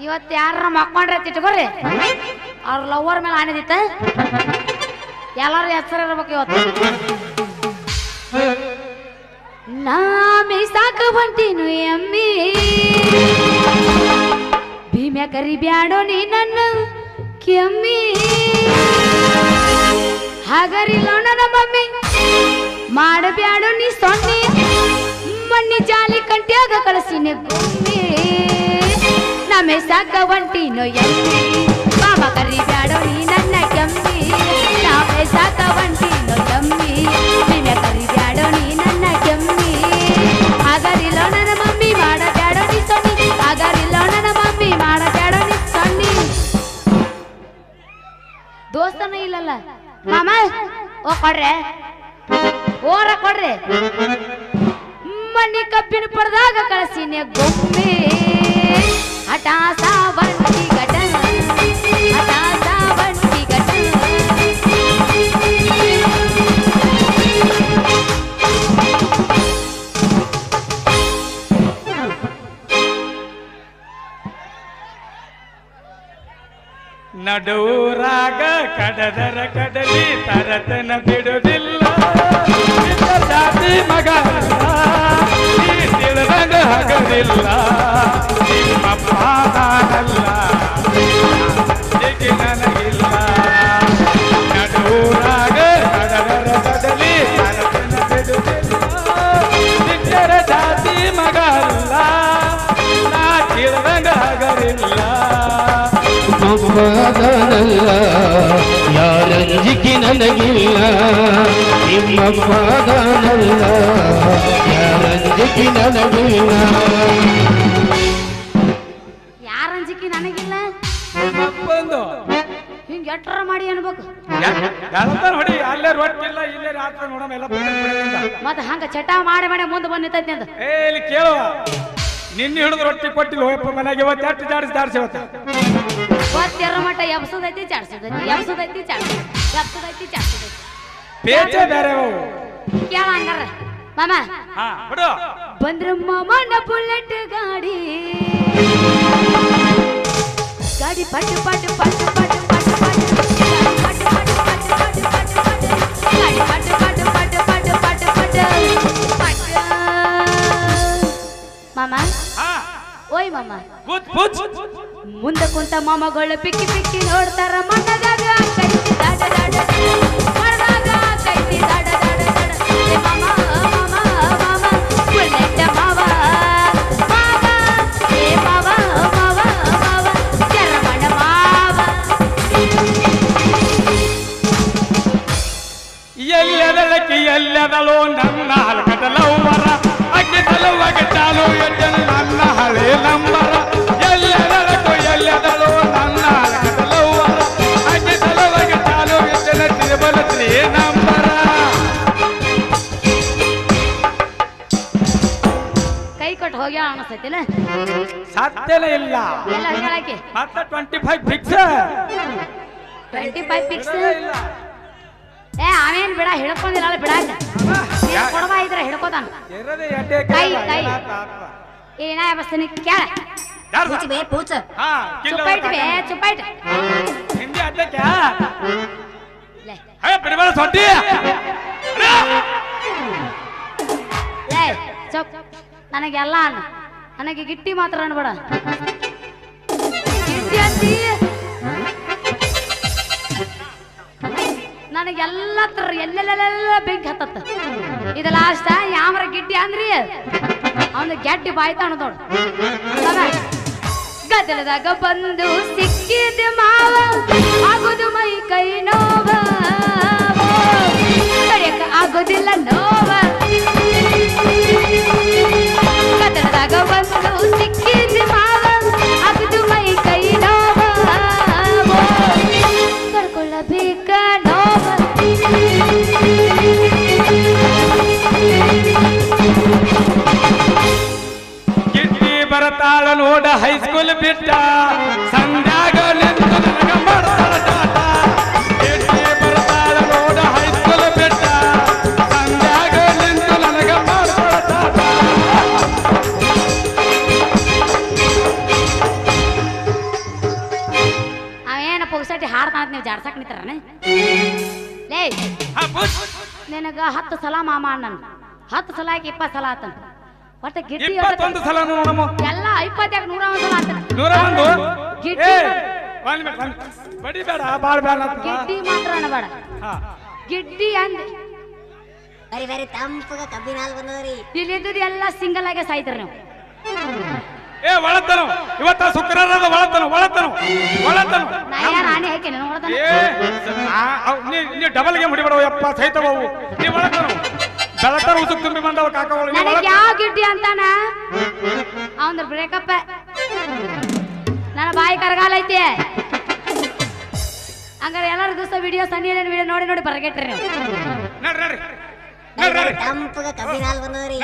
ಇವತ್ತು ಯಾರ ಮಕ್ಕೊಂಡ್ರೆ ತಿಟ್ಕೋರಿ ಅವ್ರ ಲವರ್ ಮೇಲೆ ಆನೆದಿತ್ತ ಎಲ್ಲಾರು ಹೆಸರು ಇರ್ಬೇಕು ಇವತ್ತು. ನಾ ಮೀಸಾಕ ಹೊಂಟೀನು ಎಮ್ಮಿ ಭೀಮ್ಯಾ ಕರಿ ಬ್ಯಾಡೋ ನೀ ನನ್ನ ಕೆಮ್ಮಿ ಹಾಗರಿಲ್ಲ ನನ್ನ ಮಮ್ಮಿ ಮಾಡಬ್ಯಾಡೋ ನೀ ಸೊನ್ನೆ ಮಣ್ಣಿ ಜಾಲಿ ಕಂಟ್ಯಾಗ ಕಳಸಿನ ಗುಮ್ಮಿ ನಾ ಮೀಸಾಕ ಹೊಂಟೀನು ಎಮ್ಮಿ ಮಾಮ ಕರಿ ಬ್ಯಾಡೋ ನೀ ನನ್ನ ಕೆಮ್ಮಿ ನಾ ಮೀಸಾಕ ಹೊಂಟೀನು ಎಮ್ಮಿ ಭೀಮ್ಯಾ ಕರಿ ಬ್ಯಾಡೋ ನೀ ನನ್ನ ಕೆಮ್ಮಿ ಹಾಗರಿಲ್ಲ ನನ್ನ ಮಮ್ಮಿ ಮಾಡಬ್ಯಾಡೋ ನೀ ಸೊನ್ನೆ ಹಾಗರಿಲ್ಲ ನನ್ನ ಮಮ್ಮಿ ಮಾಡಬ್ಯಾಡೋ ನೀ ಸೊನ್ನೆ ದೋಸ್ತನ ಇಲ್ಲಲ್ಲ ಮಾಮ ಓ ಕೊಡ್ರೆ ಓರ ಕೊಡ್ರಿ ಮಣ್ಣಿ ಕಬ್ಬಿನ ಪಡೆದಾಗ ಕಳಸಿನ ಗೊಮ್ಮೆ ಹಠಾಸ ಬಂಟಿ ಗಟ ಹಠಾಸ ಬಂಟಿ ಗಟ ನಡುರಾಗ ಕಡದರ ಕಡಲಿ ತರತನ ಬಿಡುವುದಿಲ್ಲ ಜಾತಿ ಮಗ ತಿಳಿದಂಗ ಹಗಲಿಲ್ಲ ನಿಮ್ಮ ಪಾದಲ್ಲ ನನಗಿಲ್ಲ ನಡುರಾಗ ಕಡದರ ಕಡಲಿ ತರತನ ಬಿಡುವುದಿಲ್ಲ ಜಾತಿ ಮಗ ಅಲ್ಲ ನಾ ತಿಳಿದಂಗ ಹಗಲಿಲ್ಲ ಪಾದನಲ್ಲ ಯಾರಂಜಿಕೆ ನನಗಿಲ್ಲ ನಿಮ್ಮ ಪಾದನಲ್ಲ ಯಾರಂಜಿಕೆ ನನಗಿಲ್ಲ ಯಾರಂಜಿಕೆ ನನಗಿಲ್ಲ ಬಂದು ಹಿಂಗ ಎಟ್ರ ಮಾಡಿ ಅನ್ಬೇಕು ಹೊಡಿ ಅಲ್ಲೇ ರೊಟ್ಟಿಲ್ಲ ಇಲ್ಲೇ ರಾತ್ರಿ ನೋಡಮ್ ಎಲ್ಲ ಮತ್ತ ಹಂಗ ಚಟ ಮಾಡಿ ಮಾಡಿ ಮುಂದೆ ಬಂದ್ ನಿಂತೈತಿ ಅಂತ ಇಲ್ಲಿ ಕೇಳುವ ನಿನ್ನೆ ಹಿಡಿದು ರೊಟ್ಟಿ ಕೊಟ್ಟಿಲ್ಲ ಹೋಯಪ್ಪ ಮನೆಗೆ ಇವತ್ತು ಎಷ್ಟು ಜಾಡಿಸಿ ಇವತ್ತು ಗೊತ್ತಿರೋ ಮಟ್ಟ ಎಬ್ಸೋದೈತಿ ಚಾಡ್ಸೋದೈತಿ ಎಬ್ಸೋದೈತಿ ಚಾಡ್ಸೋದೈತಿ ಎಬ್ಸೋದೈತಿ ಚಾಡ್ಸೋದೈತಿ ಪೇಚೆ ಬೇರೆ ಅವು ಕೇಳ ಹಂಗಾರ ಮಾಮ ಹಾ ಬಿಡು ಬಂದ್ರ ಮಾಮನ ಬುಲೆಟ್ ಗಾಡಿ ಗಾಡಿ ಪಟ್ಟು ಪಟ್ಟು ಪಟ್ಟು ಪಟ್ಟು ಪಟ್ಟು ಪಟ್ಟು ಗಾಡಿ ಪಟ್ಟು ಪಟ್ಟು ಪಟ್ಟು ಪಟ್ಟು ಪಟ್ಟು ಗಾಡಿ ಪಟ್ಟು ಪಟ್ಟು ಪಟ್ಟು ಪಟ್ಟು ಪಟ್ಟು ಪಟ್ಟು ಪಟ್ಟು ಮಾಮ ಹಾ ಓಯ್ ಮಾಮ ಕೂತ್ ಮುಂದೆ ಕುಂತ ಮಾಮಗಳು ಪಿಕ್ಕಿ ಪಿಕ್ಕಿ ನೋಡ್ತಾರ ಮಣ್ಣದಾಗ ಕೈತಿ ದಾಡ ದಾಡ ಮಣ್ಣದಾಗ ಕೈತಿ ದಾಡ ದಾಡ ದಾಡ ಏ ಮಾಮ ಮಾಮ ಮಾಮ ಬುಲೆಟ್ ಮಾವ ಮಾವ ಏ ಮಾವ ಮಾವ ಮಾವ ಚರಮಣ ಮಾವ ಎಲ್ಲದಳಕ್ಕೆ ಎಲ್ಲದಳೋ ನನ್ನ ಹಲಕದಲವರ ಅಕ್ಕಿ ತಲುವಾಗಿ ಚಾಲು ಎದ್ದಲು ನನ್ನ ಹಳೆ ನಂಬರ ಎಲ್ಲದಳಕ್ಕೂ ಎಲ್ಲದಳೋ ನನ್ನ ಹಲಕದಲವರ ಅಕ್ಕಿ ತಲುವಾಗಿ ಚಾಲು ಎದ್ದಲು ತಿರುಬಲತ್ರಿ ನಂಬರ ಕೈ ಕೊಟ್ಟು ಹೋಗ್ಯಾಳ ಅನಿಸ್ತೈತಿಲ್ಲ ಸಾಧ್ಯನೇ ಇಲ್ಲ ಎಲ್ಲ ಹೇಳಕ್ಕೆ ಮತ್ತೆ 25 ಫಿಕ್ಸ್ 25 ಫಿಕ್ಸ್ ಏ ಅವೇನ್ ಬಿಡ ಹಿಡ್ಕೊಂಡಿಲ್ಲ ಬಿಡಾಕ ಕೊಡಬಾ ಇದ್ರೆ ಹಿಡ್ಕೋತಾನ ಕೈ ಕೈ ಏನ ಬಸ್ತಾನೆ ಕೇಳ ಪೂಚ್ ಬೇ ಪೂಚ್ ಚುಪ್ಪೈಟ್ ಬೇ ಚುಪ್ಪೈಟ್ ಹಿಂದಿ ಆತೆ ಕ್ಯಾ ಲೇ ಹೇ ಬಿಡಬೇಡ ಸೊಟ್ಟಿ ಲೇ ಚುಪ್ ನನಗೆಲ್ಲ ಅನ್ನ ನನಗೆ ಗಿಟ್ಟಿ ಮಾತ್ರ ಅನ್ಬೇಡ ಗಿಟ್ಟಿ ಅಂತಿ ನನಗೆಲ್ಲ ತರ ಎಲ್ಲೆಲ್ಲೆಲ್ಲ ಬೆಂಕಿ ಹತ್ತತ್ತ ಇದು ಲಾಸ್ಟ್ ಯಾಮರ ಗಿಡ್ಡಿ ಅಂದ್ರಿ ಅವನು ಗೆಡ್ಡಿ ಬಾಯ್ತಾಣ ನೋಡು ಗದಲದಾಗ ಬಂದು ಸಿಕ್ಕಿದ ಮಾವ ಆಗುದು ಮೈ ಕೈ ನೋವ ತಡೆಯಕ ಆಗೋದಿಲ್ಲ ನೋವ ಗದಲದಾಗ ಬಂದು ಸಿಕ್ಕಿದ ಮಾವ ಆಗುದು ಮೈ ಕೈ ನೋವ ಕರ್ಕೊಳ್ಳಬೇಕ ನೋವ ಗಿಟ್ಟಿ ಬರತಾಳ ನೋಡ ಹೈಸ್ಕೂಲ್ ಬಿಟ್ಟ ಸಂಧ್ಯಾಗ ನಿಂತು ನನಗ ಮಾಡ್ತಾಳ ಟಾಟ ಗಿಟ್ಟಿ ಬರತಾಳ ನೋಡ ಹೈಸ್ಕೂಲ್ ಬಿಟ್ಟ ಸಂಧ್ಯಾಗ ನಿಂತು ನನಗ ಮಾಡ್ತಾಳ ಟಾಟ ಜಾಡ್ಸಕ್ ನಿಂತಾರನ ಲೇ ಹಾ ಪೂಜ್ ನಿನಗ 10 ಸಲ ಮಾಮ ಅಣ್ಣನ್ 10 ಸಲ 20 ಸಲ ಆತನ ಒಟ್ಟ ಗಿಟ್ಟಿ 21 ಸಲ ನೋಡಮ್ಮ ಎಲ್ಲ 20 ಯಾಕೆ 101 ಸಲ ಆತನ 101 ಗಿಟ್ಟಿ ಬಡಿ ಬೇಡ ಬಾಳ್ ಬೇಡ ಗಿಡ್ಡಿ ಮಾತ್ರ ಅನ್ಬೇಡ ಹಾ ಗಿಡ್ಡಿ ಅಂದ್ ಬರಿ ಬರಿ ತಂಪಗ ಕಬ್ಬಿನ ಹಾಲು ಬಂದದ್ರಿ ಇಲ್ಲಿದ್ದು ಎಲ್ಲ ಸಿಂಗಲ್ ಆಗಿ ಸಾಯ್ತಾರ ನೀವು ಏ ಒಳತನು ಇವತ್ತ ಶುಕ್ರವಾರದ ಒಳತನು ನಾ ಯಾರು ಆನೆ ಹಾಕಿ ನೋಡ್ತಾನ ನೀ ಡಬಲ್ ಗೇಮ್ ಹೊಡಿಬೇಡ ಯಪ್ಪ ಸೈತವ ಅವು ನೀ ಒಳತನು ಬೆಳತರ ಉಸುಕ್ ತುಂಬಿ ಬಂದವ ಕಾಕಗಳು ನನಗೆ ಯಾವ ಗಿಡ್ಡಿ ಅಂತಾನ ಅವಂದ್ರ ಬ್ರೇಕಪ್ ನನ್ನ ಬಾಯಿ ಕರಗಾಲ ಐತಿ ಹಂಗಾರೆ ಎಲ್ಲರೂ ದಿವಸ ವಿಡಿಯೋ ಸಣ್ಣ ವಿಡಿಯೋ ನೋಡಿ ನೋಡಿ ಬರಗೆಟ್ರಿ ನೀವು ನಡ್ರಿ ತಂಪಗ ಕಬ್ಬಿನ ಹಾಲು ಬಂದದ್ರಿ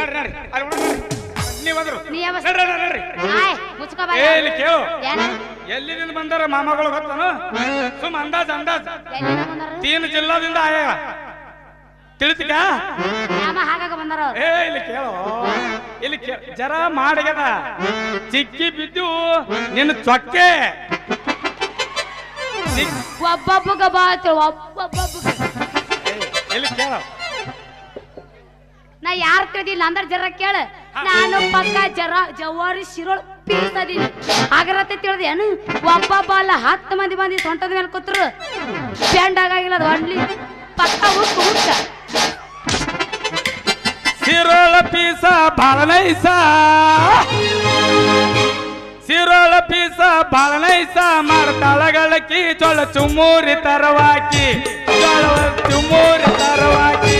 ನೀ ಯಾವ ಆಯ್ ಮುಚ್ಕೋ ಬಾಯ್ ಇಲ್ಲಿ ಕೇಳು ಏನ ಎಲ್ಲಿಂದ ಬಂದಾರ ಮಾಮಗಳು ಗೊತ್ತಾನು ಸುಮ್ ಅಂದಾಜ್ ಎಲ್ಲಿಂದ ಬಂದಾರ 3 ಜಿಲ್ಲಾದಿಂದ ಆಯ ತಿಳಿತಿಕ ನಾಮ ಹಾಗಾಗ ಬಂದಾರ ಅವ್ರು ಇಲ್ಲಿ ಜರ ಮಾಡಿಗದ ಚಿಕ್ಕಿ ಬಿದ್ದು ನಿನ್ನ ಚೊಕ್ಕೆ ಒಬ್ಬೊಬ್ಬಗ ಬಾತು ಒಬ್ಬೊಬ್ಬಗ ಇಲ್ಲಿ ಕೇಳ ನಾ ಯಾರು ತಿಳಿದಿಲ್ಲ ಅಂದ್ರೆ ಜರ ಕೇಳ ನಾನು ಪಕ್ಕ ಜವಾರಿ ಶಿರೋಳ್ ಪೀಸ್ ಅದೀನಿ ಹಾಗರತ್ತೆ ತಿಳಿದೆ ಏನು ಒಬ್ಬೊಬ್ಬ ಅಲ್ಲ 10 ಮಂದಿ ಬಂದಿ ಸೊಂಟದ ಮೇಲೆ ಕೂತ್ರು ಬ್ಯಾಂಡ್ ಆಗಿಲ್ಲ ಅದು ಒಡ್ಲಿ ಪಕ್ಕ ಹುಕ್ಕ ಸಿರೋಳ ಪೀಸ ಬಾಳ ನೈಸ ಸಿರೋಳ ಪೀಸ ಬಾಳ ನೈಸ ಮಾಡ್ತಾಳಗಳಕ್ಕಿ ಚೊಳ ಚುಮೂರಿ ತರವಾಕಿ ಚುಮೂರಿ ತರವಾಕಿ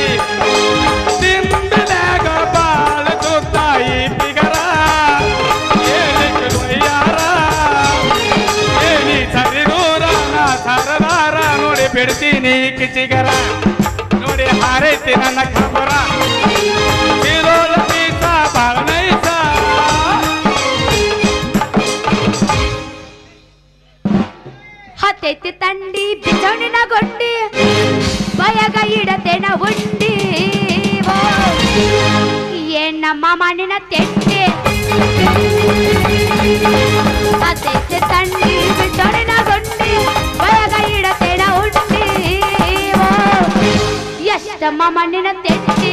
ತಿಂದಲಾಗ ಬಾಳ ಚೂತಾಯಿ ಬಿಗರ ಏನಿಯಾರ ಏನಿ ಸರಿದೂರ ನಾ ಸರದಾರ ನೋಡಿ ಬಿಡ್ತೀನಿ ಕಿಚಿಗರ ನೋಡಿ ಹಾರೈತಿ ನನ್ನ ಖಬರ ಸಿರೋಳ ಪೀಸ ಬಾಳ ನೈಸ ಹತ್ತೈತಿ ತಂಡಿ ಬಿಚೌಣಿನ ಗೊಡ್ಡಿ ಬಯಗ ಇಡತೇನ ಉಂಡಿ ನಮ್ಮ ಮಣ್ಣಿನ ತೆಟ್ಟೆ ಹತ್ತೈತಿ ತಂಡಿ ಬಿಚೌಣಿನ ಗೊಡ್ಡಿ ಬಯಗ ಇಡತೇನ ಉಂಡಿ ಎಷ್ಟಮ್ಮ ಮಣ್ಣಿನ ತೆಟ್ಟೆ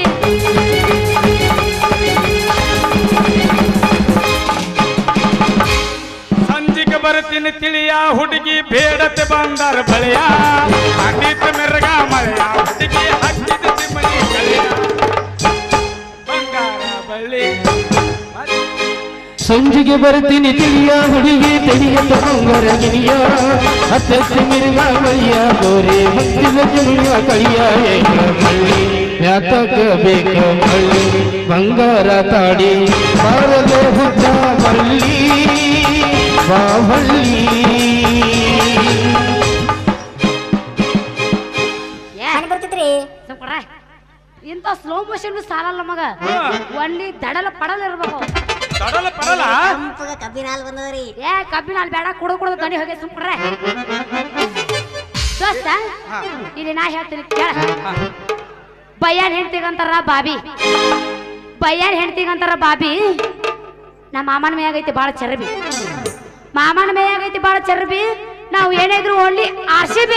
ಸಂಜಿಗೆ ಬರ್ತೀನಿ ತಿಳಿಯ ಹುಡುಗಿ ಬೇಡತೆ ಬಂದರ ಬಳಿಯ ಹಂಡಿತ ಮೆರಗ ಮಳೆಯ ಹುಡುಗಿ ಹಕ್ಕಿದ ತಿಮ್ಮನಿ ಕಳೆಯ ಬಂಗಾರ ಬಳ್ಳಿ ಸಂಜಿಗೆ ಬರ್ತೀನಿ ತಿಳಿಯ ಹುಡುಗಿ ತಿಳಿಯ ಬಂಗಾರ ಗಿರಿಯ ಹತ್ತಕ್ಕೆ ಮಿರ್ಗ ಮಳಿಯ ಗೋರೆ ಹತ್ತಿದ ಜಮಿಯ ಕಳಿಯ ಮಳ್ಳಿ ಯಾತಕ ಬೇಕ ಮಳ್ಳಿ ಬಂಗಾರ ತಾಡಿ ಬಾರದೆ ಹುಟ್ಟ ಮಳ್ಳಿ ಬಾವಳ್ಳಿ ಬರ್ತಿದ್ರಿ ಇಂಥ ಸ್ಲೋ ಮೋಷನ್ ಸಾಲಲ್ಲ ಮಗ ಒಳ್ಳಿ ದಡಲ ಪಡಲ ಇರ್ಬೇಕು ತಡಲ ಪಡಲ ತಂಪಗ ಕಬ್ಬಿನ ಹಾಲು ಬಂದದ್ರಿ ಏ ಕಬ್ಬಿನ ಅಲ್ಲಿ ಬೇಡ ಕುಡಿದು ದಣಿ ಹೋಗಿ ಸುಮ್ಕೊಡ್ರೆ ದೋಸ್ತ ಇಲ್ಲಿ ನಾ ಹೇಳ್ತೀನಿ ಕೇಳ ಬಯ್ಯಾನ್ ಹೆಂಡ್ತಿಗಂತಾರ ಬಾಬಿ ಬಯ್ಯಾನ್ ಹೆಂಡ್ತಿಗಂತಾರ ಬಾಬಿ ನಮ್ಮ ಮಾಮನ ಮೇಯಾಗೈತಿ ಬಾಳ ಚರ್ಬಿ ಮಾಮನ ಮೇಯಾಗೈತಿ ಬಾಳ ಚರ್ಬಿ ನಾವು ಏನಾದ್ರು ಓನ್ಲಿ RCB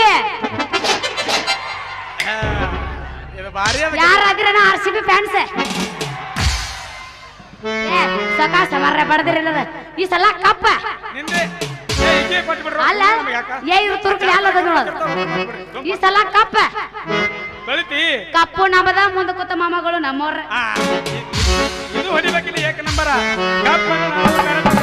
ಇದು ಬಾರಿ ಯಾರಾದ್ರೆ ನಾ RCB ಫ್ಯಾನ್ಸ್ ಸಕಾ ಸಮಾರ ಬಡದಿರಲ್ಲ ಈ ಸಲ ಕಪ್ಪ ನಿಂದೆ ಏ ಕೊಟ್ಟು ಬಿಡ್ರು ಅಲ್ಲ ಏ ಇವ್ರು ತುರ್ಕಲಿ ಅಲ್ಲದ ನೋಡೋದು ಈ ಸಲ ಕಪ್ಪ ಬೆಳಿತಿ ಕಪ್ಪು ನಮ್ಮದ ಮುಂದೆ ಕೂತ ಮಾಮಗಳು ನಮ್ಮವ್ರ ಇದು ಹೊಡಿಬೇಕಿಲ್ಲ ಏಕ ನಂಬರ ಕಪ್ ನಾವು ಕರೆಕ್ಟ್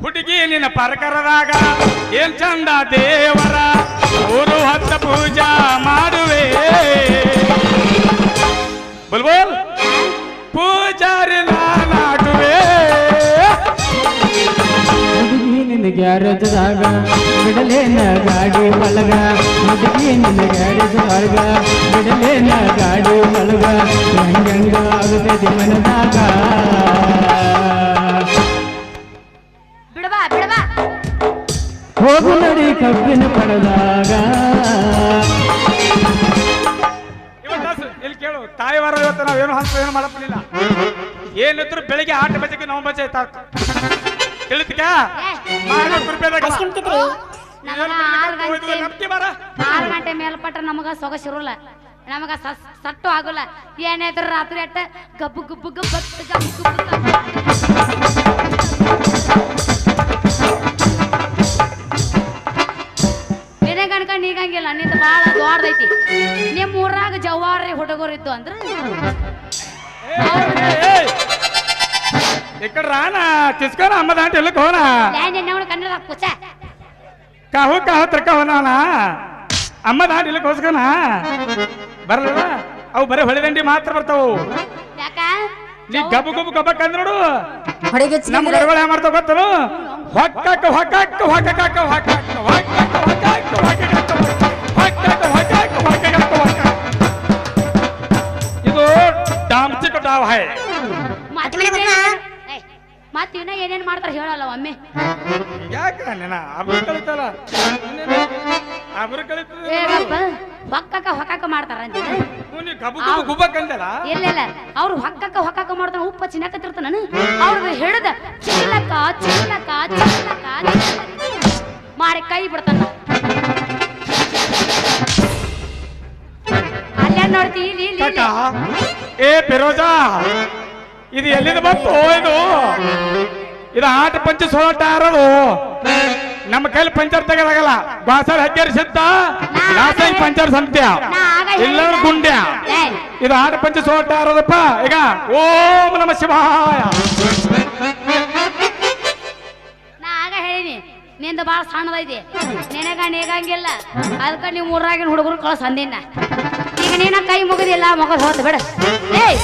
ಹುಡುಗಿ ನಿನ್ನ ಪರಕರದಾಗ ಏನ್ ಚಂದ ದೇವರ ಊರು ಹತ್ತ ಪೂಜಾ ಮಾಡುವೆ ಬುಲ್ಬುಲ್ ಪೂಜಾರಿ ನಾನಾಗುವೆ ಹುಡುಗಿ ನಿನ್ನ ಗ್ಯಾರೇಜ್ದಾಗ ಬಿಡಲೇನ ಗಾಡಿ ಒಳಗ ಹುಡುಗಿ ನಿನ್ನ ಗ್ಯಾರೇಜ್ ಒಳಗ ಬಿಡಲೇನ ಗಾಡಿ ಒಳಗ ಹೆಂಗ ಆಗುತ್ತದೆ ಮನದಾಗ ಬಿಡಬಾ ಬಿಡಬಾ ಹೋಗು ನಡಿ ಕಬ್ಬಿನ ಪಡೆದಾಗ ಇಲ್ಲಿ ಕೇಳು ತಾಯಿವಾರ ಇವತ್ತು ನಾವೇನು ಹಂತ ಏನು ಮಾಡಪ್ಪಲಿಲ್ಲ ಏನಿದ್ರು ಬೆಳಿಗ್ಗೆ 8 ಬಜೆಗೆ 9 ಬಜೆ ತಿಳಿತಿಕ ನಮಗ 6 ಗಂಟೆ ಮೇಲ್ಪಟ್ಟ ನಮಗ ಸೊಗಸಿರಲ್ಲ ನಮಗ ಸಟ್ಟು ಆಗೋಲ್ಲ ಏನಾದ್ರು ರಾತ್ರಿ ಅಟ್ಟ ಗಬ್ಬು ಗುಬ್ಬು ಗಬ್ಬತ್ತು ಗಬ್ಬು ಗುಬ್ಬು ಏನೇ ಕಣ್ಕಂಡು ಈಗಂಗಿಲ್ಲ ನಿಂದ ಬಾಳ ದೊಡ್ಡದೈತಿ ನಿಮ್ ಊರಾಗ ಜವಾರಿ ಹುಡುಗರು ಇದ್ದು ಅಂದ್ರ ఇక్కడ రానా తీసుకొని అమ్మ దాంట్లో వెళ్ళుకోనా ಕನ್ನಡ ಪುಚ್ಚ కాహు కాహు తిరకవనా అమ్మ దాంట్లో వెళ్ళుకోసుకున్నా ಬರಲ್ಲ ಅವು ಬರೀ ಹೊಳೆದಂಡಿ ಮಾತ್ರ ಬರ್ತಾವು ಯಾಕ ನೀ ಗಬ್ಬು ಗಬ್ಬು ಗಬ್ಬಕ್ ಅಂದ್ರೋಡು ಹೊಡಿಗೆ ನಮ್ಮ ಗಡಗಳು ಏನ್ ಮಾಡ್ತಾವ ಗೊತ್ತನು ಹೊಕ್ಕಕ್ಕ ಹೊಕ್ಕಕ್ಕ ಹೊಕ್ಕಕ್ಕ ಹೊಕ್ಕಕ್ಕ ಹೊಕ್ಕಕ್ಕ ಹೊಕ್ಕಕ್ಕ ಹೊಕ್ಕಕ್ಕ ಹೊಕ್ಕಕ್ಕ ಹೊಕ್ಕಕ್ಕ ಹೊಕ್ಕಕ್ಕ ಹೊಕ್ಕಕ್ಕ ಇದು ಡಾಮ್ಚಿಕ ಡಾವ್ ಹೈ ಮತ್ತ ಇನ್ನ ಏನೇನ್ ಮಾಡ್ತಾರ ಹೇಳಲ್ಲ ಒಮ್ಮೆ ಯಾಕ ನೆನ ಅಬ್ರು ಕಳಿತಲ್ಲ ಅಬ್ರು ಕಳಿತದ ಏಗಪ್ಪ ಹೊಕ್ಕಕ್ಕ ಹೊಕ್ಕಕ್ಕ ಮಾಡ್ತಾರ ಅಂತೀನ ನೀ ಗಬ್ಬು ಗಬ್ಬು ಗುಬ್ಬಕ್ ಅಂದಲ್ಲ ಇಲ್ಲ ಇಲ್ಲ ಅವ್ರು ಹೊಕ್ಕಕ್ಕ ಹೊಕ್ಕಕ್ಕ ಮಾಡ್ತಾರ ಉಪ್ಪ ಚಿನ್ನಕತ್ತಿರ್ತಾನ ಅವ್ರದ್ದು ಹಿಡಿದ ಚಿಲ್ಲಕ ಚಿಲ್ಲಕ ಚಿಲ್ಲಕ ಮಾರಿ ಕೈ ಬಿಡ್ತಾನ ಅಲ್ಲೇ ನೋಡ್ತಿ ಇಲ್ಲಿ ಇಲ್ಲಿ ಕಾಕ ಏ ಫಿರೋಜಾ ಇದು ಎಲ್ಲಿಂದ ಬಂತು ಇದು 8 ಪಂಚ 16 ಟೈರ್ ಅದು ನಮ್ಮ ಕೈಲಿ ಪಂಚರ್ ತೆಗೆದಾಗಲ್ಲ ಬಾಸಲ್ ಹಕ್ಕೇರಿ ಸಿದ್ಧ ಲಾಸಾಗಿ ಪಂಚರ್ ಸಂತ್ಯ ಇಲ್ಲ ಗುಂಡ್ಯ ಇದು 8 ಪಂಚ 16 ಟೈರ್ ಅದಪ್ಪ ಈಗ ಓಂ ನಮ ಶಿವಾಯ ನಾ ಆಗ ಹೇಳಿನಿ ನಿಂದ ಬಾಳ ಸಣ್ಣದೈತಿ ನಿನಗ ನೀಗಂಗಿಲ್ಲ ಅದಕ್ಕ ನೀವು ಊರಾಗಿನ ಹುಡುಗರು ಕಳ್ಸ ಅಂದಿನ ಈಗ ನೀನ ಕೈ ಮುಗಿದಿಲ್ಲ ಮಗದ್ ಹೋತ ಬಿಡ ಏಯ್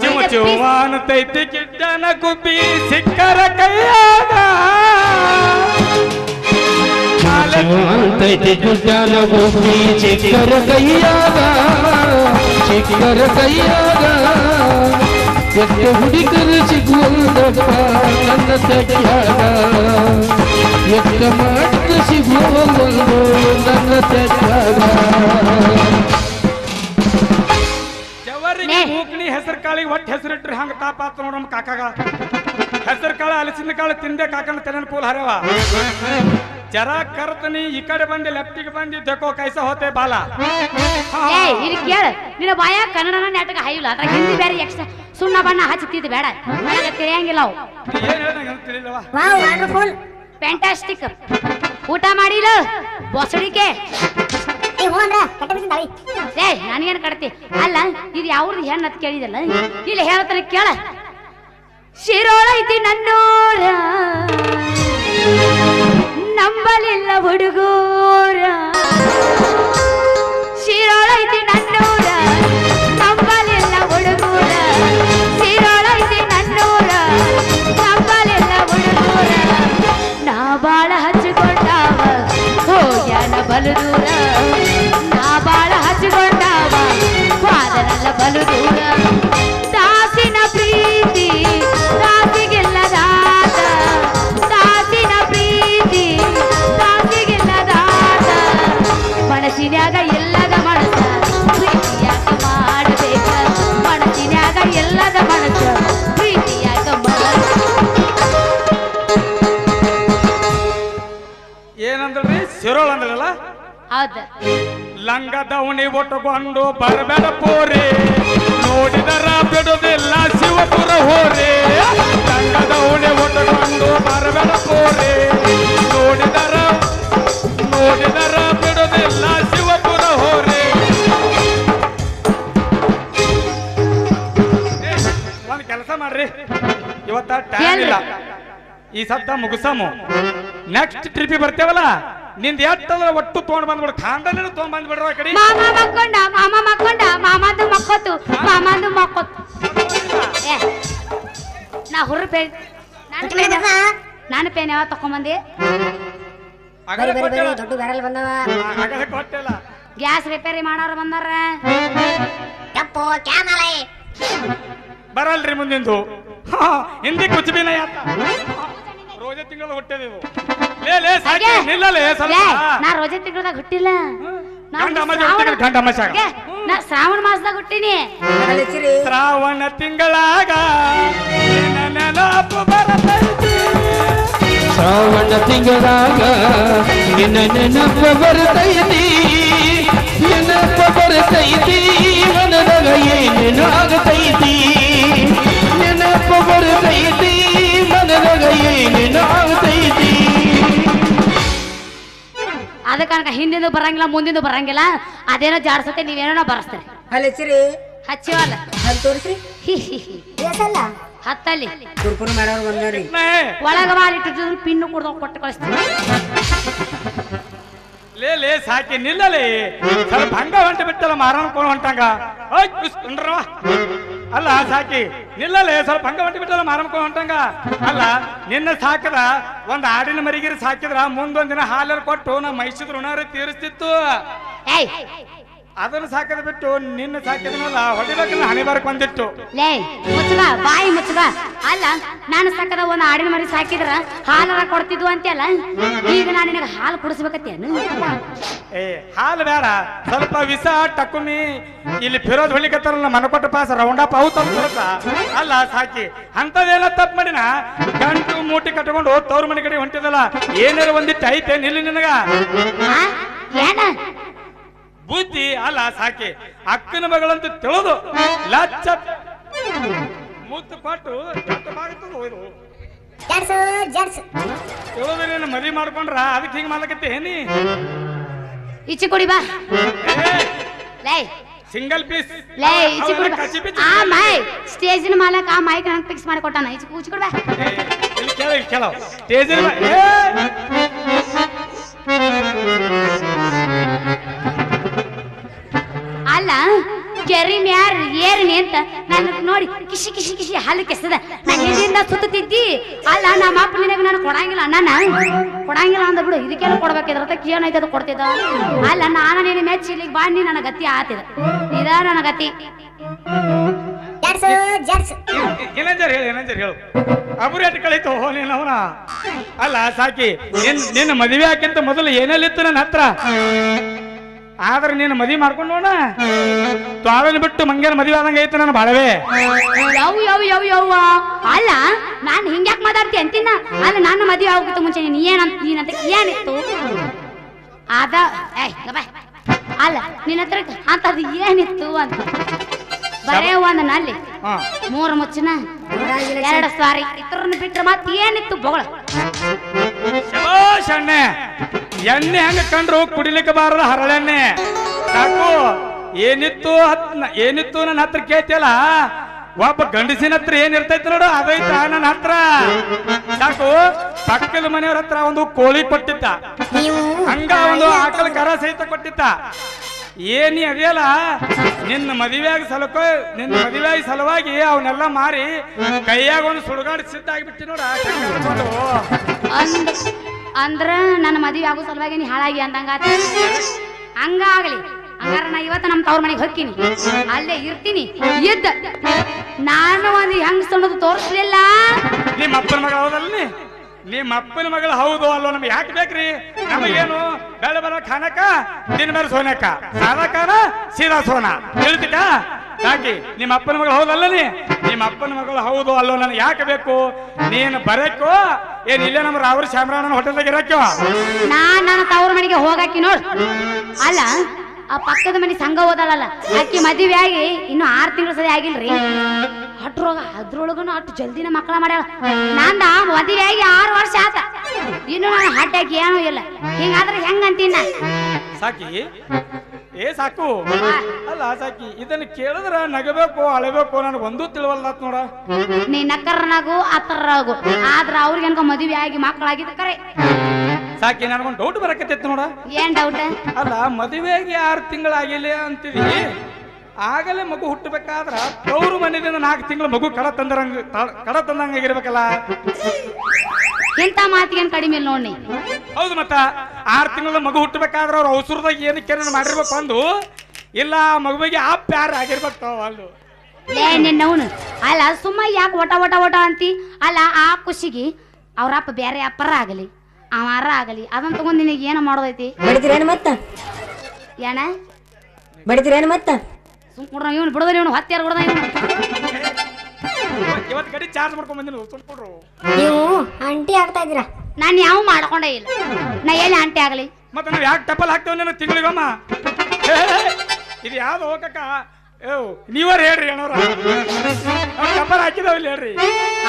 ಚಿವ ಚಿವಾನತೈತಿ ಕಿಟ್ಟನ ಗುಬ್ಬಿ ಸಿಕ್ಕರ ಕೈಯಾಗ ಅಂತೈತಿ ಕಿಟ್ಟನ ಗುಬ್ಬಿ ಸಿಕ್ಕರ ಕೈಯಾಗ ಸಿಕ್ಕರ ಕೈಯಾಗ ಎಷ್ಟ ಹುಡುಗರು ಸಿಗುವುದಪ್ಪ ನನ್ನ ತಗ್ಯಾಗ ಎಷ್ಟ ಮಾತ್ರ ಸಿಗುವುದು ನನ್ನ ತಗ್ಯಾಗ ಮೂಕ್ನಿ ಹೆಸರು ಕಾಳಿಗೆ ಒಟ್ಟು ಹೆಸರಿಟ್ರಿ ಹಂಗ ತಾಪಾತ ನೋಡ ನಮ್ಮ ಕಾಕಾಗ ಹೆಸರು ಕಾಳು ಹಲಸಿನ ಕಾಳು ತಿಂದೆ ಕಾಕನ ತೆನ ಕೂಲ್ ಹರವ ಜರ ಕರ್ತನಿ ಈ ಕಡೆ ಬಂದು ಲೆಫ್ಟಿಗೆ ಬಂದು देखो कैसा होते ಬಾಲ ಏಯ್ ಇದು ಕೇಳ ನಿನ್ನ ಬಾಯ ಕನ್ನಡನ ನಾಟಕ ಹಾಯಿಲ್ಲ ಅದ್ರ ಹಿಂದಿ ಬೇರೆ ಎಕ್ಸ್ಟ್ರಾ ಸುಣ್ಣ ಬಣ್ಣ ಹಚ್ಚುತ್ತಿದ್ದು ಬೇಡ ನನಗೆ ತಿಳಿಯಂಗಿಲ್ಲ ಅವು ಏನ್ ಹೇಳ್ದಂಗ ತಿಳಿಲ್ಲವಾ ವಾವ್ ವಂಡರ್ಫುಲ್ ಫ್ಯಾಂಟಾಸ್ಟಿಕ್ ಊಟ ಮಾಡಿಲ್ಲ ಬೊಸಡಿಕೆ ಏ ಹೋಂಡ್ರ ಕಟ್ಟಬಿಸಿನ ತಾಳಿ ಏಯ್ ನನಗೇನು ಕಟ್ತಿ ಅಲ್ಲ ಇದು ಯಾವ್ದು ಹೆಣ್ಣು ಅಂತ ಕೇಳಿದಲ್ಲ ಇಲ್ಲಿ ಹೇಳ್ತಾನೆ ಕೇಳ ಶಿರೋಳೈತಿ ನನ್ನೂರ ನಂಬಲಿಲ್ಲ ಹುಡುಗೂರ ಶಿರೋಳೈತಿ ನನ್ನೂರ ನಂಬಲಿಲ್ಲ ಹುಡುಗೂರ ಶಿರೋಳೈತಿ ನನ್ನೂರ ನಂಬಲಿಲ್ಲ ಹುಡುಗೂರ ನಾ ಬಾಳ ಹಚ್ಚಿಕೊಂಡಾವ ಹೋಗ್ಯಾನ ಬಲು ದೂರ ನಾ ಬಾಳ ಹಚ್ಚಿಕೊಂಡಾವ ವಾದನಲ್ಲ ಬಲು ದೂರ ದಾಸಿನ ಪ್ರೀತಿ ದಾಸಿಗಿಲ್ಲದಾದ ದಾಸಿನ ಪ್ರೀತಿ ದಾಸಿಗಿಲ್ಲದಾದ ಮನಸ್ಸಿನ್ಯಾಗ ಎಲ್ಲದ ಮನಸ್ಸ ಪ್ರೀತಿಯಾಗ ಮಾಡಬೇಕ ಮನಸ್ಸಿನ್ಯಾಗ ಎಲ್ಲದ ಮನಸ್ಸ ಪ್ರೀತಿಯಾಗ ಏನಂದ್ರಿ ಶಿರೋಳ್ ಅಂದ್ರಲ್ಲ ಹೌದ ಲಂಗ ದವಣಿ ಒಟ್ಟುಕೊಂಡು ಬರಬೇಡ ಪೋರೆ ನೋಡಿದರ ಬಿಡುದಿಲ್ಲ ಶಿವಪುರ ಹೋರೆ ಲಂಗ ದವಣಿ ಒಟ್ಟುಕೊಂಡು ಬರಬೇಡ ಪೋರೆ ನೋಡಿದರ ಬಿಡುದಿಲ್ಲ ಶಿವಪುರ ಹೋರೆ ಒಂದ್ ಕೆಲಸ ಮಾಡ್ರಿ ಇವತ್ತ ಟೈಮ್ ಇಲ್ಲ ಈ ಸದ್ದ ಮುಗಿಸಮು ನೆಕ್ಸ್ಟ್ ಟ್ರಿಪ್ ಬರ್ತೇವಲ್ಲ ನಿಂದ ಎಟ್ಟದ ಒಟ್ಟು ತೊಗೊಂಡ್ ಬಂದ್ಬಿಡು ಖಾಂಡನ ತೊಗೊಂಡ್ ಬಂದ್ಬಿಡ್ರ ಆ ಕಡೆ ಮಾಮ ಮಕ್ಕೊಂಡ ಮಾಮಂದು ಮಕ್ಕೋತು ಮಾಮಂದು ಮಕ್ಕೋತು ನಾ ಹುರ್ಬೇ ನಾನು ಪೇನ್ ಯಾವಾಗ ತಕೊಂಬಂದಿ ಆಗಲೇ ಬರಿ ಕೊಟ್ಟಿಲ್ಲ. ದೊಡ್ಡ ಬ್ಯಾರಲ್ ಬಂದವ ಆಗಲೇ ಕೊಟ್ಟಿಲ್ಲ. ಗ್ಯಾಸ್ ರಿಪೇರಿ ಮಾಡೋರು ಬಂದಾರ ಯಪ್ಪೋ ಕ್ಯಾಮಲೈ ಬರಲ್ರಿ ಮುಂದಿಂದು ಹಿಂದಿ ಕುಚ್ ಬಿ ನೈ ಆತ ರೋಜೆ ತಿಂಗಳ ಹುಟ್ಟಿದ ಇದು ಲೇ ಸಾಕಿ ನಿಲ್ಲಲೇ ಸ್ವಲ್ಪ ನಾ ರೋಜೆ ತಿಂಗಳದಾಗ ಹುಟ್ಟಿಲ್ಲ ನಾ ಗಂಡ ಅಮಾವಾಸ್ಯೆ ಹುಟ್ಟಿದ ಗಂಡ ಅಮಾವಾಸ್ಯೆಗ. ನಾ ಶ್ರಾವಣ ಮಾಸದಾಗ ಹುಟ್ಟಿನಿ ಅಲ್ಲಿಸಿರಿ ಶ್ರಾವಣ ತಿಂಗಳಾಗ ನಿನ್ನ ನೆನಪು ಬರತೈತಿ. ಶ್ರಾವಣ ತಿಂಗಳಾಗ ನಿನ್ನ ನೆನಪ ಬರ್ತೈತಿ ನೆನಪ ಬರ್ತೈತಿ ಮನದಾಗ ಏನೇನಾಗತೈತಿ ನೆನಪ ಬರ್ತೈತಿ ಮನದಾಗ ಏನೇನಾಗತೈತಿ. ಅದಕ್ಕೆ ನನಗೆ ಹಿಂದಿಂದು ಬರಂಗಿಲ್ಲ ಮುಂದಿಂದು ಬರಂಗಿಲ್ಲ ಅದೇನೋ ಜಾಡ್ಸತ್ತೆ ನೀವೇನೋ ಬರಸ್ತೀರಿ ಅಲ್ಲಿಸಿರಿ ಹಚ್ಚಿವಲ್ಲ ಅಲ್ಲಿ ತೋರಿಸ್ರಿ ಎಸಲ್ಲ ಹತ್ತಲ್ಲಿ ಕುರ್ಕುರು ಮಾಡೋರು ಬಂದವ್ರಿ ನೇ, ಒಳಗ ಮಾಡಿಟ್ಟಿದ್ರು ಪಿನ್ನು ಕುಡ್ದು ಕೊಟ್ಟು ಕಳಿಸ್ತೀನಿ ಲೇ ಸಾಕಿ ನಿಲ್ಲಲೇ ಸ್ವಲ್ಪ ಹಂಗ ಹೊಂಟ ಬಿಟ್ಟಲ್ಲ ಮಾರಣ್ಕೊಂಡು ಹೊಂಟಂಗ ಓಯ್ ಕುಸ್ಕೊಂಡ್ರವ ಅಲ್ಲ ಸಾಕಿ ನಿಲ್ಲಲೇ ಸ್ವಲ್ಪ ಹಂಗ ಹೊಂಟ ಬಿಟ್ಟಲ್ಲ ಮಾರಣ್ಕೊಂಡು ಹೊಂಟಂಗ ಅಲ್ಲ ನಿನ್ನ ಸಾಕದ ಒಂದ್ ಆಡಿನ ಮರಿಗಿರಿ ಸಾಕಿದ್ರ ಮುಂದೊಂದ್ ದಿನ ಹಾಲಲ್ಲಿ ಕೊಟ್ಟು ನಮ್ಮ ಮೈಸೂರು ಋಣಾರಿ ತೀರಿಸ್ತಿತ್ತು. ಏಯ್ ಅದನ್ನ ಸಾಕದ ಬಿಟ್ಟು ನಿನ್ನ ಸಾಕಿದ್ನಲ್ಲ ಹೊಡಿಬೇಕನ್ನ ಹಣೆ ಬಾರಕ್ ಬಂದಿತ್ತು. ಲೇ ಮುಚ್ಚಗ ಬಾಯಿ ಮುಚ್ಚಗ ಅಲ್ಲ ನಾನು ಸಾಕದ ಒಂದು ಆಡಿನ ಮರಿ ಸಾಕಿದ್ರ ಹಾಲರ ಕೊಡ್ತಿದ್ವು ಅಂತೆಲ್ಲ ಈಗ ನಾನು ನಿನಗೆ ಹಾಲು ಕುಡಿಸ್ಬೇಕತ್ತೇನು ಏ ಹಾಲು ಬೇಡ ಸ್ವಲ್ಪ ವಿಷ ಟಕುಮಿ ಇಲ್ಲಿ ಫಿರೋದ್ ಹೊಳಿಕತ್ತಾರಲ್ಲ ಮನಕೊಟ್ಟ ಪಾಸ ರೌಂಡಪ್ ಅವು ತಂದ ಅಲ್ಲ ಸಾಕಿ ಅಂತದೇನ ತಪ್ಪು ಮಾಡಿನ ಗಂಟು ಮೂಟಿ ಕಟ್ಕೊಂಡು ತವ್ರ ಮನೆ ಕಡೆ ಹೊಂಟಿದಲ್ಲ ಏನಾರ ಒಂದಿಟ್ಟು ಐತೆ ನಿಲ್ಲಿ ನಿನಗ ಆ? ಏನ ಬುದ್ಧಿ ಅಲ್ಲ ಸಾಕಿ ಅಕ್ಕನ ಮಗಳಂತ ತಿಳಿದು ಲಚ್ಚ ಮುತ್ತು ಕೊಟ್ಟು ಹೋಯ್ದು ಜಡ್ಸು ಜಡ್ಸು ತಿಳಿದ್ರೆ ಮದುವೆ ಮಾಡ್ಕೊಂಡ್ರ ಅದಕ್ಕೆ ಹಿಂಗ್ ಮಾಡ್ಲಕತ್ತೆ ಏನಿ ಇಚ್ಚಿ ಕುಡಿ ಬಾ ಲೇ ಸಿಂಗಲ್ ಪೀಸ್ ಲೇ ಇಚ್ಚಿ ಕುಡಿ ಬಾ ಆ ಮೈ ಸ್ಟೇಜಿನ ಮಾಲಕ ಆ ಮೈಕ್ ನಂಗೆ ಫಿಕ್ಸ್ ಮಾಡಿ ಕೊಟ್ಟಾನ ಇಚ್ಚಿ ಕುಡಿ ಬಾ ಇಲ್ಲಿ ಕೇಳ ಸ್ಟೇಜ್ ಅಲ್ಲ ಕೆರಿ ಮ್ಯಾರ ಏರಿನಿ ಅಂತ ನಾನು ನೋಡಿ ಕಿಶಿ ಕಿಶಿ ಕಿಶಿ ಹಾಲು ಕೆಸದ ನಾನು ಹಿಂದಿಂದ ಸುತ್ತಿದ್ದಿ ಅಲ್ಲ ನಮ್ಮ ಅಪ್ಪ ನಿನಗೆ ನಾನು ಕೊಡಂಗಿಲ್ಲ ಕೊಡಂಗಿಲ್ಲ ಅಂದ ಬಿಡು ಇದಕ್ಕೆಲ್ಲ ಕೊಡ್ಬೇಕಿದ್ರ ಏನೈತೆ ಅದು ಕೊಡ್ತಿದ್ದ ಅಲ್ಲ ನಾನು ನೀನು ಮೆಚ್ಚಿ ಇಲ್ಲಿಗೆ ಬಾಂಡಿ ನನ್ನ ಗತಿ ಆತಿದ ಇದ ನನ್ನ ಗತಿ ಜಡ್ಸು ಜಡ್ಸು ಏನಂಜರ್ ಹೇಳು ಅಬುರಿ ಅಟ್ ಕಳೀತು ನೀನು ಅವನ ಅಲ್ಲ ಸಾಕಿ ನಿನ್ನ ಮದುವೆ ಹಾಕಿಂತ ಮೊದಲು ಏನೆಲ್ಲಿತ್ತು ನನ್ನ ಹತ್ರ ಆದ್ರೆ ನೀನು ಮದುವೆ ಮಾಡ್ಕೊಂಡು ನೋಡ ತ್ವಾಳನ ಬಿಟ್ಟು ಮಂಗೇನ ಮದುವೆ ಆದಂಗೆ ಐತೆ ನನ್ನ ಬಾಳವೆ ಯವ್ವ ಅಲ್ಲ ನಾನು ಹಿಂಗ್ಯಾಕ್ ಮಾತಾಡ್ತಿ ಅಂತಿನ ಅಲ್ಲ ನನ್ನ ಮದುವೆ ಆಗೋಕ್ಕಿಂತ ಮುಂಚೆ ನೀನಂತ ಏನಿತ್ತು ಅದ ಅಲ್ಲ ನಿನ್ನ ಹತ್ರ ಅಂತದ್ ಏನಿತ್ತು ಅಂತ ಬರೇ ಒಂದ ನಲ್ಲಿ 3 ಮುಚ್ಚನ 2 ಸಾರಿ ಇತ್ರನ್ನ ಬಿಟ್ರೆ ಮತ್ತೆ ಏನಿತ್ತು ಬೊಗಳ ಶಬಾಷ್ ಅಣ್ಣೆ ಎಣ್ಣೆ ಹೆಂಗ ಕಂಡ್ರು ಕುಡಿಲಿಕ್ಕೆ ಬಾರದ ಹರಳೆಣ್ಣೆ ಸಾಕು ಏನಿತ್ತು ನನ್ನ ಹತ್ರ ಕೇಳ್ತಿಯಲ್ಲ ಒಬ್ಬ ಗಂಡಸಿನ ಹತ್ರ ಏನಿರ್ತೈತಿ ನೋಡು ಅದೈತ ನನ್ನ ಹತ್ರ ಸಾಕು ಪಕ್ಕದ ಮನೆಯವ್ರ ಹತ್ರ ಒಂದು ಕೋಳಿ ಕೊಟ್ಟಿದ್ದ ಹಂಗ ಒಂದು ಆಕಳ ಕರ ಸಹಿತ ಕೊಟ್ಟಿದ್ದ ಏನಿ ಅದೇಲ್ಲ ನಿನ್ನ ಮದುವೆಯಾಗಿ ಸಲುವಾಗಿ ಅವನ್ನೆಲ್ಲ ಮಾರಿ ಕೈಯಾಗ ಒಂದು ಸುಡುಗಾಡಿ ಸಿದ್ಧ ಆಗಿಬಿಟ್ಟಿ ನೋಡ ಅಂದ್ರ ನನ್ನ ಮದುವೆ ಆಗೋ ಸಲುವಾಗಿ ನೀ ಹಾಳಾಗಿ ಅಂದಂಗ ಹಂಗಾಗ್ಲಿ ಹಂಗಾರ ನಾ ಇವತ್ತ ನಮ್ಮ ತವ್ರ ಮನೆಗೆ ಹೊಕ್ಕಿನಿ ಅಲ್ಲೇ ಇರ್ತೀನಿ ಇದ್ದ ನಾನು ಒಂದು ಹೆಂಗ್ ಸಣ್ಣದು ತೋರಿಸ್ಲಿಲ್ಲ ನಿಮ್ಮ ಅಪ್ಪನ ಮಗ ಹೌದಲ್ಲ ನಿಮ್ಮ ಅಪ್ಪನ ಮಗಳು ಹೌದು ಅಲ್ಲೋ ನಮ್ಗೆ ಯಾಕೆ ಬೇಕ್ರಿ ನಮಗೇನು ಬೆಳೆ ಬರೋ ಖಾನಕ ದಿನ ಮೇಲೆ ಸೋನಕ ಸಾದಾ ಖಾನ ಸೀದಾ ಸೋನಾ ಹೇಳ್ತಿದ್ದ ಯಾಕೆ ನಿಮ್ಮ ಅಪ್ಪನ ಮಗಳು ಹೌದಲ್ಲ ನಿಮ್ಮ ಅಪ್ಪನ ಮಗಳು ಹೌದು ಅಲ್ಲೋ ನನಗೆ ಯಾಕೆ ಬೇಕು ನೀನು ಬರಕ್ಕೋ ಏನ್ ಇಲ್ಲೇ ನಮ್ಮ ರಾವ್ರ ಶಾಮರಾಣನ ಹೋಟೆಲ್ದಾಗ ಇರಕ್ಕೋ ನನ್ನ ತವ್ರ ಮನೆಗೆ ಹೋಗಾಕಿ ನೋಡ್ ಅಲ್ಲ ಆ ಪಕ್ಕದ ಮನೆ ಸಂಘ ಓದಲ್ಲ ಆಕಿ ಮದುವೆ ಆಗಿ ಇನ್ನು 6 ತಿಂಗಳು ಸರಿ ಆಗಿಲ್ರಿ ಅದ್ರೊಳಗನು ಅಷ್ಟು ಜಲ್ದಿನ ಮಕ್ಕಳ ಮಾಡ್ಯಾಳ ನಂದ ಮದುವೆ ಆಗಿ 6 ವರ್ಷ ಆತ ಇನ್ನು ನಾನು ಹಟ್ಟಾಕಿ ಏನೂ ಇಲ್ಲ ಹಿಂಗಾದ್ರೆ ಹೆಂಗಂತೀನ ಸಾಕಿ ಸಾಕು ಅಲ್ಲ ಸಾಕಿ ಇದನ್ನ ಕೇಳಿದ್ರ ನಗಬೇಕು ಅಳಬೇಕು ನನಗೆ ಒಂದೂ ತಿಳಿವಲ್ಲಾತ್ ನೋಡ ನೀ ನಕ್ಕರ್ನಾಗು ಅತ್ತರ್ರಾಗು ಆದ್ರ ಅವ್ರಿಗೇನ್ಕ ಮದುವೆ ಆಗಿ ಮಕ್ಕಳಾಗಿದ್ದ ಕರೆ ಸಾಕಿ ನನಗೊಂದು ಡೌಟ್ ಬರಕತ್ತಿತ್ತು ನೋಡ ಏನ್ ಡೌಟ್ ಅಲ್ಲ ಮದುವೆಗೆ 6 ತಿಂಗಳಾಗಿಲ್ಲ ಅಂತಿದಿ ಆಗಲೇ ಮಗು ಹುಟ್ಟಬೇಕಾದ್ರ ತವರು ಮನೆಯಿಂದ 4 ತಿಂಗಳ ಮಗು ಕಡ ತಂದಂಗಾಗಿರ್ಬೇಕಲ್ಲ ಇಂಥ ಮಾತಿಗೇನು ಕಡಿಮೆ ಇಲ್ಲ ನೋಡಿ. ಹೌದು ಮತ್ತ 6 ತಿಂಗಳ ಮಗು ಹುಟ್ಟಬೇಕಾದ್ರೆ ಅವ್ರ ಅವಸರದಾಗ ಏನಕ್ಕೆ ಮಾಡಿರ್ಬೇಕು ಅಂದು ಇಲ್ಲ ಮಗುವಿಗೆ ಆ ಪ್ಯಾರ ಆಗಿರ್ಬೇಕು ಅಲ್ಲು ಲೇ ನಿನ್ನವನು ಅಲ್ಲ ಸುಮ್ಮ ಯಾಕೆ ಒಟ ಅಂತಿ ಅಲ್ಲ ಆ ಖುಷಿಗೆ ಅವ್ರಪ್ಪ ಬೇರೆ ಅಪ್ಪರ ಆಗಲಿ ಅವರ ಆಗಲಿ ಅದನ್ನ ತಗೊಂಡ್ ನಿನಗೆ ಏನು ಮಾಡೋದೈತಿ? ಬಡಿತೀರೇನು ಮತ್ತ ಏನ ಬಡಿತೀರೇನು ಮತ್ತ ಸುಮ್ಕೊಂಡ್ರ ಇವನು ಬಿಡೋದ್ರಿ ಇವನು ಹತ್ಯಾರ ಬಿಡದ ಇವನು. ಇವತ್ತು ಗಡಿ ಚಾರ್ಜ್ ಮಾಡ್ಕೊಂಡ್ ಬಂದಿನಿ ಸುಮ್ಕೊಂಡ್ರು. ನೀವು ಆಂಟಿ ಆಗ್ತಾ ಇದ್ದೀರಾ? ನಾನು ಯಾವ ಮಾಡ್ಕೊಂಡೇ ಇಲ್ಲ. ನಾ ಎಲ್ಲಿ ಆಂಟಿ ಆಗಲಿ? ಮತ್ತೆ ನಾವು ಯಾಕೆ ಟಪಲ್ ಹಾಕ್ತೇವೆ ನಾನು ತಿಂಗಳಿಗಮ್ಮ? ಇದು ಯಾವ್ದು ಹೋಗಕ್ಕ ನೀವರ್ ಹೇಳ್ರಿ ಏನೋರ ಟಪಲ್ ಹಾಕಿದಾವಿಲ್ಲ ಹೇಳ್ರಿ.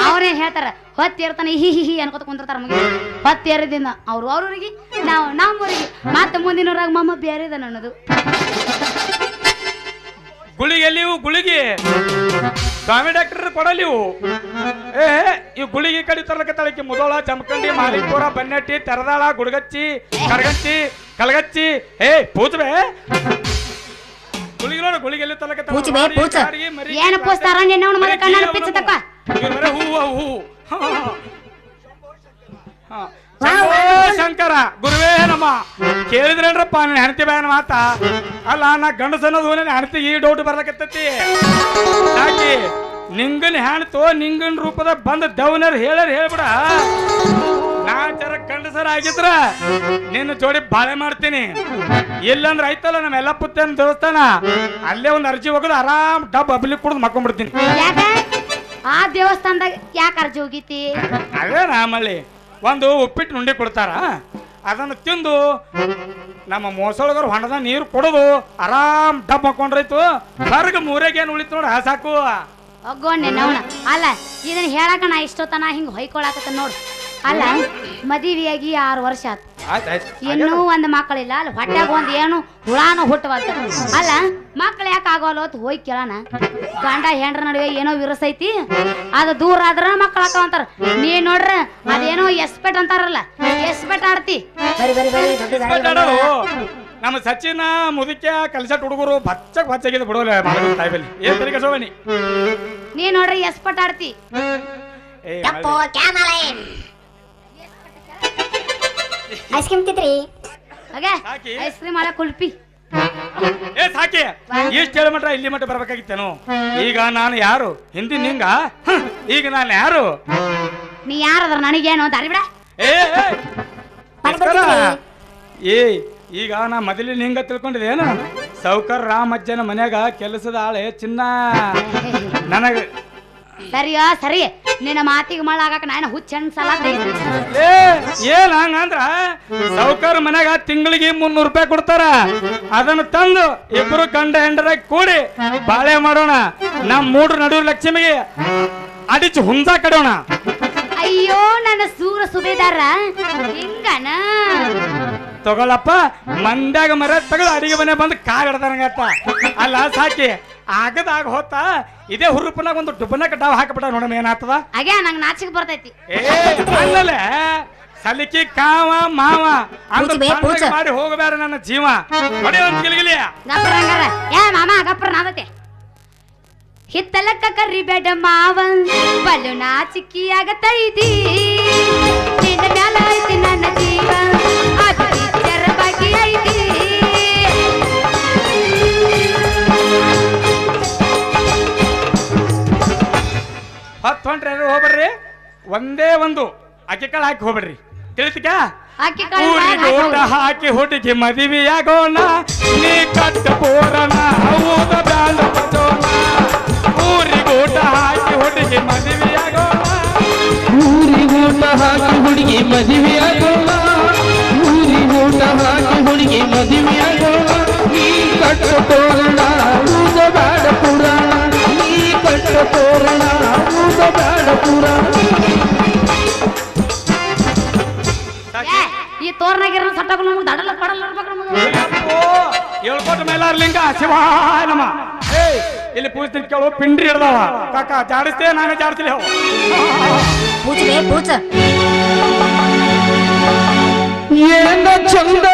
ಅವ್ರೇನ್ ಹೇಳ್ತಾರ ಹೊತ್ತಿರ್ತಾನೆ ಹಿ ಹಿ ಹಿ ಅನ್ಕೋತ ಕುಂತಿರ್ತಾರ ಮಗ ಹೊತ್ತಿರದಿಂದ ಅವ್ರಿಗೆ ನಾವು ನಮ್ಮೂರಿಗೆ ಮತ್ತೆ ಮುಂದಿನವ್ರಾಗ ಮಮ್ಮ ಬೇರೆ ಇದ ನನ್ನದು. ಗುಳಿಗೆ ಎಲ್ಲಿವು ಗುಳಿಗೆ ಸ್ವಾಮಿ ಡಾಕ್ಟರ್ ಕೊಡಲಿವು. ಇವು ಗುಳಿಗೆ ಕಡಿ ತರ್ಲಕ ತಳಕಿ ಮುದೋಳ ಜಮಖಂಡಿ ಮಾಲಿಕಪುರ ಬನ್ನೆಟ್ಟಿ ತೆರದಾಳ ಗುಡಗಚ್ಚಿ ಕಡಗಚ್ಚಿ ಕಲಗಚ್ಚಿ ಪೂಜಬೆ ಗುಳಿಗೆ ನೋಡು ಗುಳಿಗೆ ಎಲ್ಲಿ ತರ್ಲಕ ಏನು ಪೋಸ್ತಾರ ನಿನ್ನ ಮಗ ಕಣ್ಣ ಪಿಚ್ಚತಕ್ಕ ಹೂ ಶಂಕರ ಗುರುವೇ ನಮ್ಮ ಕೇಳಿದ್ರೇನ್ರಪ್ಪ ನೀನ್ ಹೆಣ್ತಿ ಬ್ಯಾನ ಮಾತ ಅಲ್ಲ ನಾ ಗಂಡಸನ್ನೋದು ಹೆಣ್ತಿ ಈ ಡೌಟ್ ಬರ್ಲಕತ್ತೈತಿ. ಸಾಕಿ ನಿಂಗನ್ ಹೆಣ್ತು ನಿಂಗನ್ ರೂಪದ ಬಂದ ದವನರ್ ಹೇಳ್ಬಿಡ. ನಾ ಜರ ಗಂಡಸರ ಆಗಿದ್ರ ನಿನ್ನ ಜೋಡಿ ಬಾಳೆ ಮಾಡ್ತೀನಿ. ಇಲ್ಲಂದ್ರ ಐತಲ್ಲ ನಮ್ಮ ಎಲ್ಲ ಪುತ್ತನ ದೇವಸ್ಥಾನ ಅಲ್ಲೇ ಒಂದ್ ಅರ್ಜಿ ಹೋಗೋದು ಆರಾಮ್ ಡಬ್ ಅಬ್ಲಿ ಕುಡ್ದು ಮಕ್ಕೊಂಡ್ಬಿಡ್ತೀನಿ. ಆ ದೇವಸ್ಥಾನದಾಗ ಯಾಕೆ ಅರ್ಜಿ ಹೋಗಿತಿ? ಅದೇ ನಮ್ಮಲ್ಲಿ ಒಂದು ಉಪ್ಪಿಟ್ಟು ನುಂಡಿ ಕೊಡ್ತಾರ, ಅದನ್ನು ತಿಂದು ನಮ್ಮ ಮೊಸಳಗರು ಹೊಂಡದ ನೀರು ಕೊಡೋದು ಆರಾಮ್ ಡಬ್ ಹಾಕೊಂಡ್ರೈತು. ಹೊರಗ ಮೂರೇಗೇನು ಉಳಿತು ನೋಡ ಸಾಕು. ಒಗ್ಗೊಂಡೆ ನವನ ಅಲ್ಲ ಇದನ್ನ ಹೇಳಕ ನಾ ಇಷ್ಟೊತ್ತನ ಹಿಂಗ ಹೊಯ್ಕೊಳಕತ್ತ ನೋಡು. ಅಲ್ಲ ಮದುವೆಯಾಗಿ 6 ವರ್ಷ ಆತು, ಇನ್ನೂ ಒಂದು ಮಕ್ಕಳಿಲ್ಲ. ಅಲ್ಲಿ ಹೊಟ್ಯಾಗ ಒಂದ್ ಏನು ಹುಳಾನು ಹುಟ್ಟುವಂತ. ಅಲ್ಲ ಮಕ್ಳು ಯಾಕೆ ಆಗೋಲ್ಲ ಅಂತ ಹೋಗಿ ಕೇಳೋಣ. ಗಂಡ ಹೆಂಡ್ರ ನಡುವೆ ಏನೋ ವಿರಸೈತಿ, ಅದು ದೂರ ಆದ್ರ ಮಕ್ಳು ಹಾಕವಂತಾರ. ನೀ ನೋಡ್ರ ಅದೇನೋ ಎಸ್ಪೆಟ್ ಅಂತಾರಲ್ಲ, ಎಸ್ಪೆಟ್ ಆಡ್ತಿ. ನಮ್ಮ ಸಚಿನ ಮುದುಕೆ ಕಲ್ಸಟ್ ಹುಡುಗರು ಬಚ್ಚಾಗಿದ್ದು ಬಿಡೋಲ್ಲ ತಾಯಿಬಲ್ಲಿ ಏನ್ ತರೀಕೆ ಸೋಬನಿ. ನೀ ನೋಡ್ರಿ ಎಸ್ಪೆಟ್ ಆಡ್ತಿ. ಐಸ್ ಕ್ರೀಮ್ ತಿತ್ರಿ ಐಸ್ ಕ್ರೀಮ್ ಅಲ್ಲ ಕುಲ್ಪಿ. ಸಾಕಿ ಇಷ್ಟ ಹೇಳ ಮಟ್ಟ ಇಲ್ಲಿ ಮಟ್ಟ ಬರ್ಬೇಕಾಗಿತ್ತೇನು? ಈಗ ನಾನು ಯಾರು ಹಿಂದಿ ನಿಂಗ? ಈಗ ನಾನು ಯಾರು? ನೀ ಯಾರದ್ರ ನನಗೇನು ಅಂತ ಅರಿಬಿಡ. ಈಗ ನಾ ಮೊದಲು ನಿಂಗ ತಿಳ್ಕೊಂಡಿದ್ದೇನು? ಸೌಕರ್ ರಾಮಜ್ಜನ ಮನ್ಯಾಗ ಕೆಲಸದ ಆಳೆ ಚಿನ್ನ ನನಗ. ಸರಿಯೋ ಸರಿ, ನಿನ್ನ ಮಾತಿಗೆ ಮಳಾಗಕ ನಾನು ಹುಚ್ಚನ್ಸಲ. ಏನ್ ಹಂಗಂದ್ರ ಸೌಕರ್ ಮನ್ಯಾಗ ತಿಂಗಳಿಗೆ 300 ರೂಪಾಯಿ ಕೊಡ್ತಾರ. ಅದನ್ನ ತಂದು ಇಬ್ರು ಗಂಡ ಹೆಂಡರಾಗಿ ಕೂಡಿ ಬಾಳೆ ಮಾಡೋಣ. ನಮ್ 3 ನಡುವೆ ಲಕ್ಷ್ಮಿಗೆ ಅಡಿಚು ಹುಂಜ ಕಡೋಣ. ಅಯ್ಯೋ ನನ್ನ ಸೂರ ಸುಬೇದಾರ ಹಿಂಗನ ತಗೊಳಪ್ಪ ಮಂದ್ಯಾಗ ಮರ ತಗೊಳ ಅಡಿಗೆ ಮನೆ ಬಂದು ಕಾಗಡ್ದಂಗತ್ತ. ಅಲ್ಲ ಸಾಕಿ ಆಗದಾಗ ಹೋತ ಇದೇ ಹುರುಪನಾಗ ಒಂದು ಡುಬ್ಬನ ಕಟಾವ್ ಹಾಕಬಿಟ್ಟ ನೋಡಮ್ಮ ಏನಾಗ್ತದ. ಹಾಗೆ ನಂಗೆ ನಾಚಿಕೆ ಬರ್ತೈತಿ. ಅಲ್ಲೇ ಸಲಿಕಿ ಕಾವ ಮಾವ ಅಂತ ಮಾಡಿ ಹೋಗಬೇಡ ನನ್ನ ಜೀವ. ಹೊಡೆ ಒಂದು ಗಿಲಿಗಿಲಿಯ ಗಪ್ಪರಂಗಾರ ಏ ಮಾಮ ಗಪ್ಪರ ನಾದತೆ ಹಿತ್ತಲಕ್ಕ ಕರಿಬೇಡ ಮಾವ ಬಲು ನಾಚಿಕಿ ಆಗತೈತಿ. ನಿನ್ನ ಮ್ಯಾಲ ಐತಿ ನನ್ನ ಜೀವ ಅದು ಪಿಕ್ಚರ್ ಬಾಕಿ ಐತಿ. ಹೊಂಟ್ರಿ ಹೋಗ್ಬಿಡ್ರಿ. ಒಂದೇ ಒಂದು ಅಕ್ಕಿ ಕಾಳು ಹಾಕಿ ಹೋಗ್ಬಿಡ್ರಿ. ತಿಳಿತಿಕ ಊರಿಗೋಟ ಹಾಕಿ ಹುಡುಗಿ ಮದುವೆಯಾಗೋಣ. ನೀ ಕಟ್ಟ ಪೋರಣ ಹೌದ ಬ್ಯಾಡ ಬಜೋಣ. ಊರಿಗೋಟ ಹಾಕಿ ಹುಡುಗಿ ಮದುವೆಯಾಗೋಣ. ಊರಿಗೋಟ ಹಾಕಿ ಹುಡುಗಿ ಮದುವೆಯಾಗೋಣ. ಊರಿಗೋಟ ಹಾಕಿ ಹುಡುಗಿ ಮದುವೆಯಾಗೋಣ. ನೀ ಕಟ್ಟ ಪೋರಣ ಹೌದ ಬ್ಯಾಡ ಪುರಾಣ. ನೀ ಕಟ್ಟ ಪೋರಣ ಹೌದ ಬ್ಯಾಡ ಪುರಾಣ. ಈ ತೋರ್ನಾಗಿರ ಸಟ್ಟಗಳು ನಮ್ಗೆ ದಡಲ ಪಡಲ್ಲ ಹೇಳ್ಕೊಟ್ಟ ಮೇಲಾರ್ಲಿಂಗ ಶಿವ ನಮ್ಮ ಇಲ್ಲಿ ಪೂಜ್ತಿ ಕೇಳು ಪಿಂಡ್ರಿ ಹಿಡ್ದವ ಕಾಕ ಜಾಡಿಸ್ತೇ ನಾನೇ ಜಾಡ್ತಿಲ್ಲ. ಏನ ಚಂದ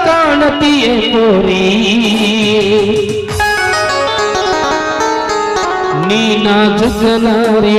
ಕಾಣತಿಯೇ ಕೋರಿ ನೀನ ಜುಜಲಾರಿ.